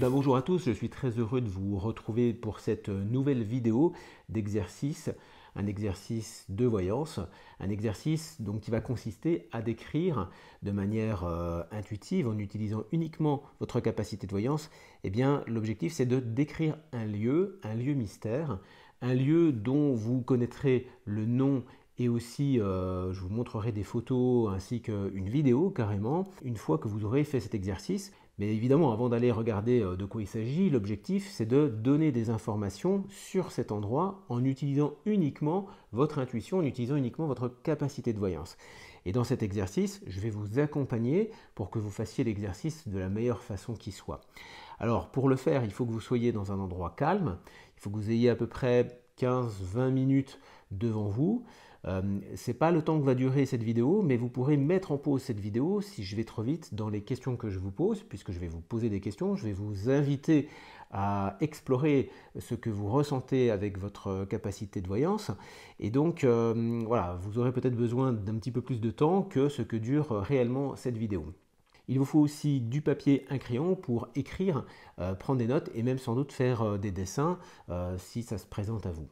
bien bonjour à tous, je suis très heureux de vous retrouver pour cette nouvelle vidéo d'exercice, un exercice de voyance, un exercice donc qui va consister à décrire de manière intuitive en utilisant uniquement votre capacité de voyance. Eh bien l'objectif c'est de décrire un lieu mystère, un lieu dont vous connaîtrez le nom et aussi je vous montrerai des photos ainsi qu'une vidéo carrément une fois que vous aurez fait cet exercice. Mais évidemment, avant d'aller regarder de quoi il s'agit, l'objectif c'est de donner des informations sur cet endroit en utilisant uniquement votre intuition, en utilisant uniquement votre capacité de voyance. Et dans cet exercice, je vais vous accompagner pour que vous fassiez l'exercice de la meilleure façon qui soit. Alors pour le faire, il faut que vous soyez dans un endroit calme, il faut que vous ayez à peu près 15-20 minutes devant vous. Ce n'est pas le temps que va durer cette vidéo, mais vous pourrez mettre en pause cette vidéo si je vais trop vite dans les questions que je vous pose, puisque je vais vous poser des questions, je vais vous inviter à explorer ce que vous ressentez avec votre capacité de voyance. Et donc, voilà, vous aurez peut-être besoin d'un petit peu plus de temps que ce que dure réellement cette vidéo. Il vous faut aussi du papier, un crayon pour écrire, prendre des notes et même sans doute faire des dessins si ça se présente à vous.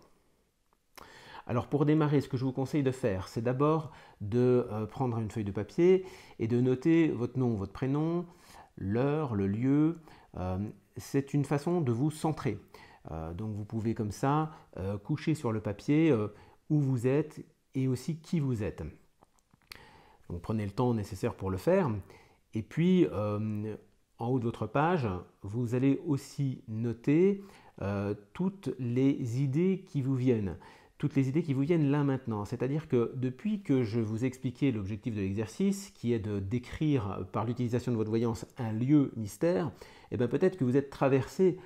Alors pour démarrer, ce que je vous conseille de faire, c'est d'abord de prendre une feuille de papier et de noter votre nom, votre prénom, l'heure, le lieu. C'est une façon de vous centrer. Donc vous pouvez comme ça coucher sur le papier où vous êtes et aussi qui vous êtes. Donc prenez le temps nécessaire pour le faire. Et puis en haut de votre page, vous allez aussi noter toutes les idées qui vous viennent. Toutes les idées qui vous viennent là maintenant. C'est-à-dire que depuis que je vous ai expliqué l'objectif de l'exercice, qui est de décrire par l'utilisation de votre voyance un lieu mystère, et bien peut-être que vous êtes traversé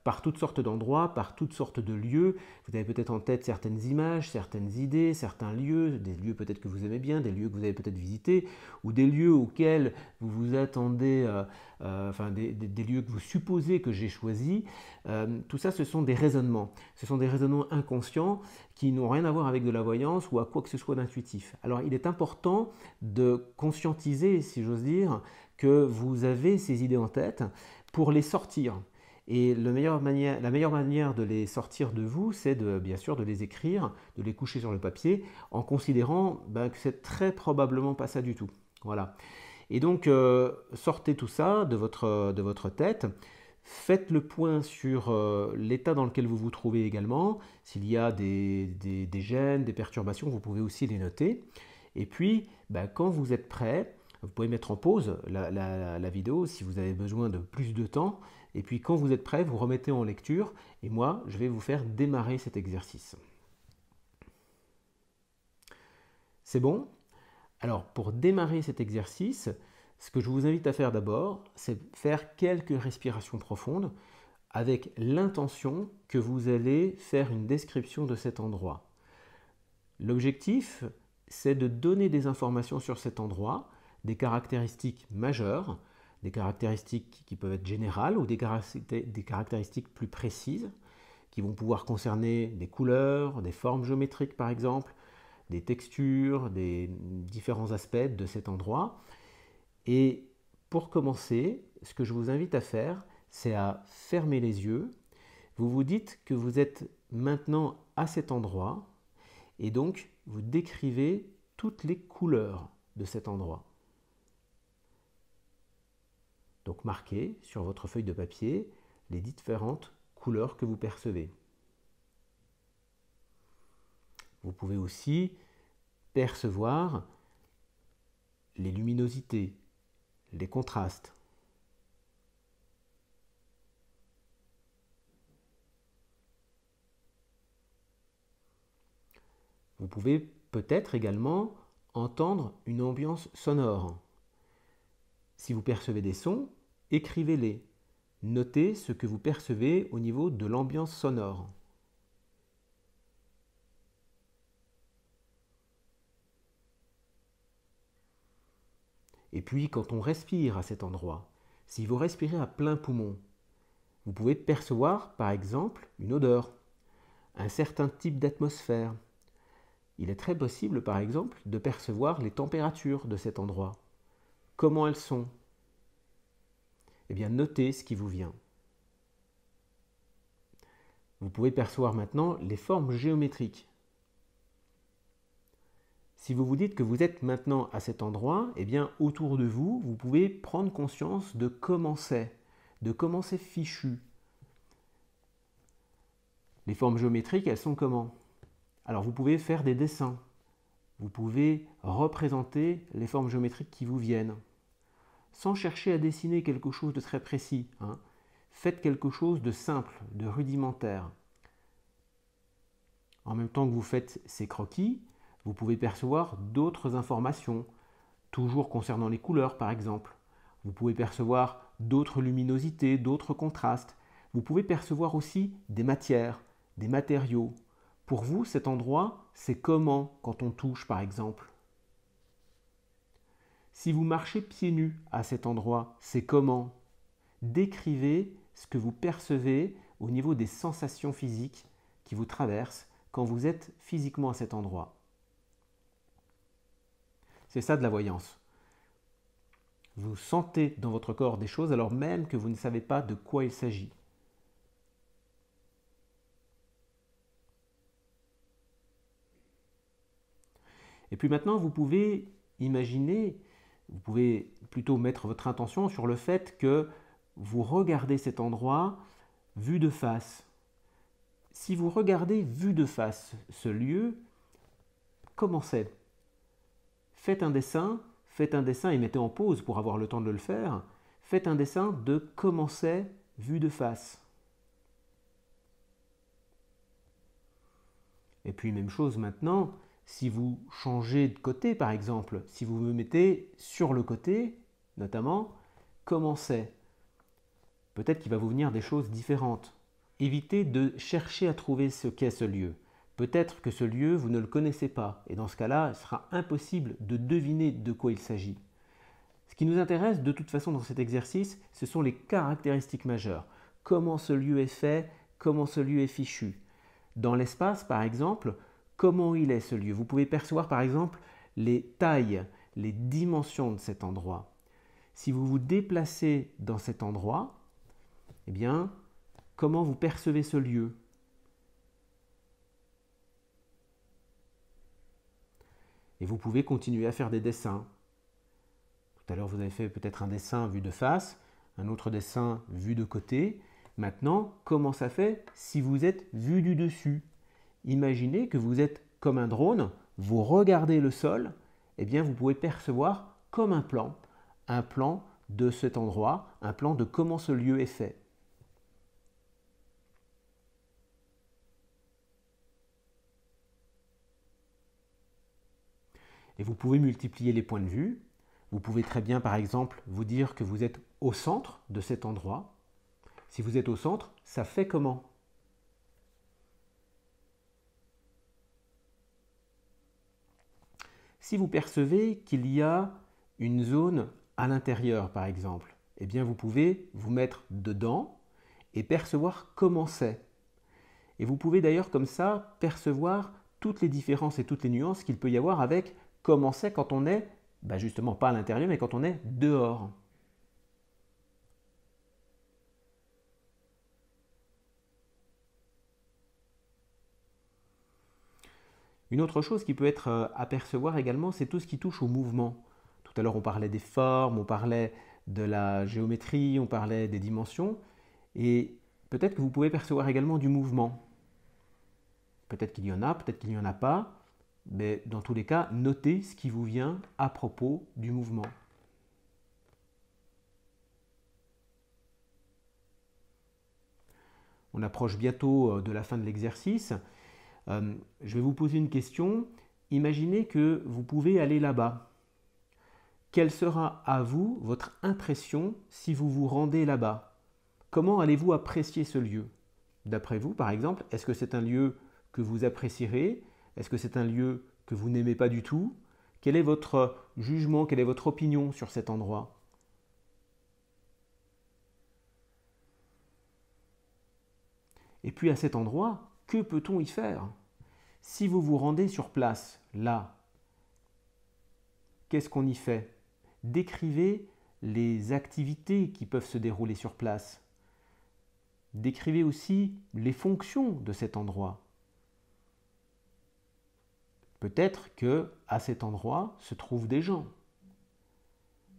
par toutes sortes d'endroits, par toutes sortes de lieux. Vous avez peut-être en tête certaines images, certaines idées, certains lieux, des lieux peut-être que vous aimez bien, des lieux que vous avez peut-être visités, ou des lieux auxquels vous vous attendez, enfin des lieux que vous supposez que j'ai choisis. Tout ça, ce sont des raisonnements. Ce sont des raisonnements inconscients qui n'ont rien à voir avec de la voyance ou à quoi que ce soit d'intuitif. Alors il est important de conscientiser, si j'ose dire, que vous avez ces idées en tête pour les sortir. Et la meilleure manière de les sortir de vous, c'est bien sûr de les écrire, de les coucher sur le papier, en considérant que c'est très probablement pas ça du tout. Voilà. Et donc sortez tout ça de votre tête. Faites le point sur l'état dans lequel vous vous trouvez également. S'il y a des gênes, des perturbations, vous pouvez aussi les noter. Et puis, quand vous êtes prêt, vous pouvez mettre en pause la vidéo si vous avez besoin de plus de temps. Et puis, quand vous êtes prêt, vous remettez en lecture. Et moi, je vais vous faire démarrer cet exercice. C'est bon? Alors, pour démarrer cet exercice, ce que je vous invite à faire d'abord, c'est faire quelques respirations profondes avec l'intention que vous allez faire une description de cet endroit. L'objectif, c'est de donner des informations sur cet endroit, des caractéristiques majeures, des caractéristiques qui peuvent être générales ou des caractéristiques plus précises, qui vont pouvoir concerner des couleurs, des formes géométriques par exemple, des textures, des différents aspects de cet endroit. Et pour commencer, ce que je vous invite à faire, c'est à fermer les yeux. Vous vous dites que vous êtes maintenant à cet endroit et donc vous décrivez toutes les couleurs de cet endroit. Donc marquez sur votre feuille de papier les différentes couleurs que vous percevez. Vous pouvez aussi percevoir les luminosités, les contrastes. Vous pouvez peut-être également entendre une ambiance sonore. Si vous percevez des sons, écrivez-les. Notez ce que vous percevez au niveau de l'ambiance sonore. Et puis, quand on respire à cet endroit, si vous respirez à plein poumon, vous pouvez percevoir, par exemple, une odeur, un certain type d'atmosphère. Il est très possible, par exemple, de percevoir les températures de cet endroit. Comment elles sont? Eh bien, notez ce qui vous vient. vous pouvez percevoir maintenant les formes géométriques. Si vous vous dites que vous êtes maintenant à cet endroit, eh bien autour de vous, vous pouvez prendre conscience de comment c'est fichu. Les formes géométriques, elles sont comment? Alors vous pouvez faire des dessins. Vous pouvez représenter les formes géométriques qui vous viennent. Sans chercher à dessiner quelque chose de très précis. Faites quelque chose de simple, de rudimentaire. En même temps que vous faites ces croquis, vous pouvez percevoir d'autres informations, toujours concernant les couleurs par exemple. Vous pouvez percevoir d'autres luminosités, d'autres contrastes. Vous pouvez percevoir aussi des matières, des matériaux. Pour vous, cet endroit, c'est comment quand on touche par exemple? Si vous marchez pieds nus à cet endroit, c'est comment? Décrivez ce que vous percevez au niveau des sensations physiques qui vous traversent quand vous êtes physiquement à cet endroit. C'est ça de la voyance. Vous sentez dans votre corps des choses alors même que vous ne savez pas de quoi il s'agit. Et puis maintenant, vous pouvez imaginer, vous pouvez plutôt mettre votre intention sur le fait que vous regardez cet endroit vu de face. Si vous regardez vu de face ce lieu, comment c'est? Faites un dessin et mettez en pause pour avoir le temps de le faire. Faites un dessin de comment c'est vu de face. Et puis même chose maintenant, si vous changez de côté par exemple, si vous me mettez sur le côté, notamment, comment c'est? Peut-être qu'il va vous venir des choses différentes. Évitez de chercher à trouver ce qu'est ce lieu. Peut-être que ce lieu, vous ne le connaissez pas, et dans ce cas-là, il sera impossible de deviner de quoi il s'agit. Ce qui nous intéresse de toute façon dans cet exercice, ce sont les caractéristiques majeures. Comment ce lieu est fait, comment ce lieu est fichu. Dans l'espace, par exemple, comment il est ce lieu? Vous pouvez percevoir par exemple les tailles, les dimensions de cet endroit. Si vous vous déplacez dans cet endroit, eh bien, comment vous percevez ce lieu? Et vous pouvez continuer à faire des dessins. Tout à l'heure, vous avez fait peut-être un dessin vu de face, un autre dessin vu de côté. Maintenant, comment ça fait si vous êtes vu du dessus? Imaginez que vous êtes comme un drone, vous regardez le sol, eh bien vous pouvez percevoir comme un plan de cet endroit, un plan de comment ce lieu est fait. Et vous pouvez multiplier les points de vue. Vous pouvez très bien, par exemple, vous dire que vous êtes au centre de cet endroit. Si vous êtes au centre, ça fait comment? Si vous percevez qu'il y a une zone à l'intérieur, par exemple, eh bien vous pouvez vous mettre dedans et percevoir comment c'est. Et vous pouvez d'ailleurs comme ça percevoir toutes les différences et toutes les nuances qu'il peut y avoir avec comment c'est quand on est, justement pas à l'intérieur, mais quand on est dehors. Une autre chose qui peut être à percevoir également, c'est tout ce qui touche au mouvement. Tout à l'heure, on parlait des formes, on parlait de la géométrie, on parlait des dimensions. Et peut-être que vous pouvez percevoir également du mouvement. Peut-être qu'il y en a, peut-être qu'il n'y en a pas. Mais dans tous les cas, notez ce qui vous vient à propos du mouvement. On approche bientôt de la fin de l'exercice. Je vais vous poser une question. Imaginez que vous pouvez aller là-bas. Quelle sera à vous votre impression si vous vous rendez là-bas? Comment allez-vous apprécier ce lieu? D'après vous, par exemple, est-ce que c'est un lieu que vous apprécierez? Est-ce que c'est un lieu que vous n'aimez pas du tout? Quel est votre jugement, quelle est votre opinion sur cet endroit? Et puis à cet endroit, que peut-on y faire? Si vous vous rendez sur place, là, qu'est-ce qu'on y fait? Décrivez les activités qui peuvent se dérouler sur place. Décrivez aussi les fonctions de cet endroit. Peut-être qu'à cet endroit se trouvent des gens.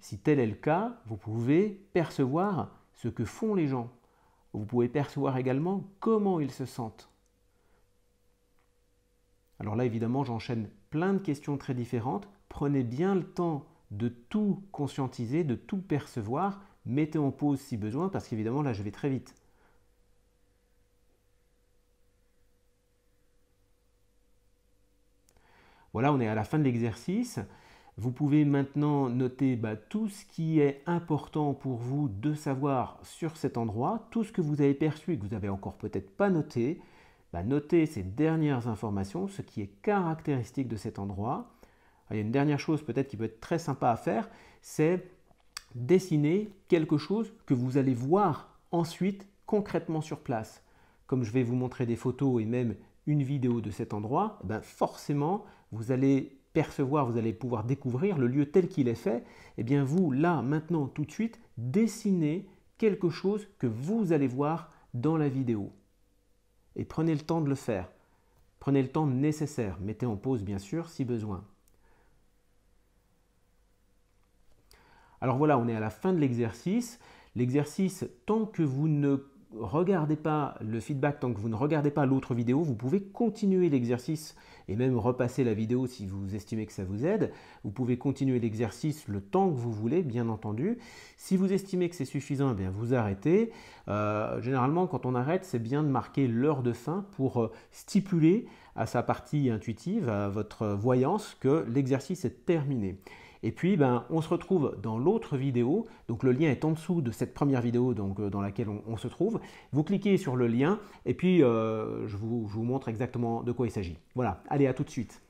Si tel est le cas, vous pouvez percevoir ce que font les gens. Vous pouvez percevoir également comment ils se sentent. Alors là, évidemment, j'enchaîne plein de questions très différentes. Prenez bien le temps de tout conscientiser, de tout percevoir. Mettez en pause si besoin, parce qu'évidemment, là, je vais très vite. Voilà, on est à la fin de l'exercice. Vous pouvez maintenant noter tout ce qui est important pour vous de savoir sur cet endroit, tout ce que vous avez perçu et que vous n'avez encore peut-être pas noté. Notez ces dernières informations, ce qui est caractéristique de cet endroit. Il y a une dernière chose peut-être qui peut être très sympa à faire, c'est dessiner quelque chose que vous allez voir ensuite concrètement sur place. Comme je vais vous montrer des photos et même une vidéo de cet endroit, forcément vous allez percevoir, vous allez pouvoir découvrir le lieu tel qu'il est fait. Et bien vous, là, maintenant, tout de suite, dessinez quelque chose que vous allez voir dans la vidéo. Et prenez le temps de le faire. Prenez le temps nécessaire. Mettez en pause, bien sûr, si besoin. Alors voilà, on est à la fin de l'exercice. L'exercice, tant que vous ne regardez pas le feedback, tant que vous ne regardez pas l'autre vidéo, vous pouvez continuer l'exercice et même repasser la vidéo si vous estimez que ça vous aide. Vous pouvez continuer l'exercice le temps que vous voulez, bien entendu. Si vous estimez que c'est suffisant, eh bien vous arrêtez. Généralement, quand on arrête, c'est bien de marquer l'heure de fin pour stipuler à sa partie intuitive, à votre voyance, que l'exercice est terminé. Et puis, on se retrouve dans l'autre vidéo. Donc, le lien est en dessous de cette première vidéo dans laquelle on se trouve. Vous cliquez sur le lien et puis je vous montre exactement de quoi il s'agit. Voilà, allez, à tout de suite.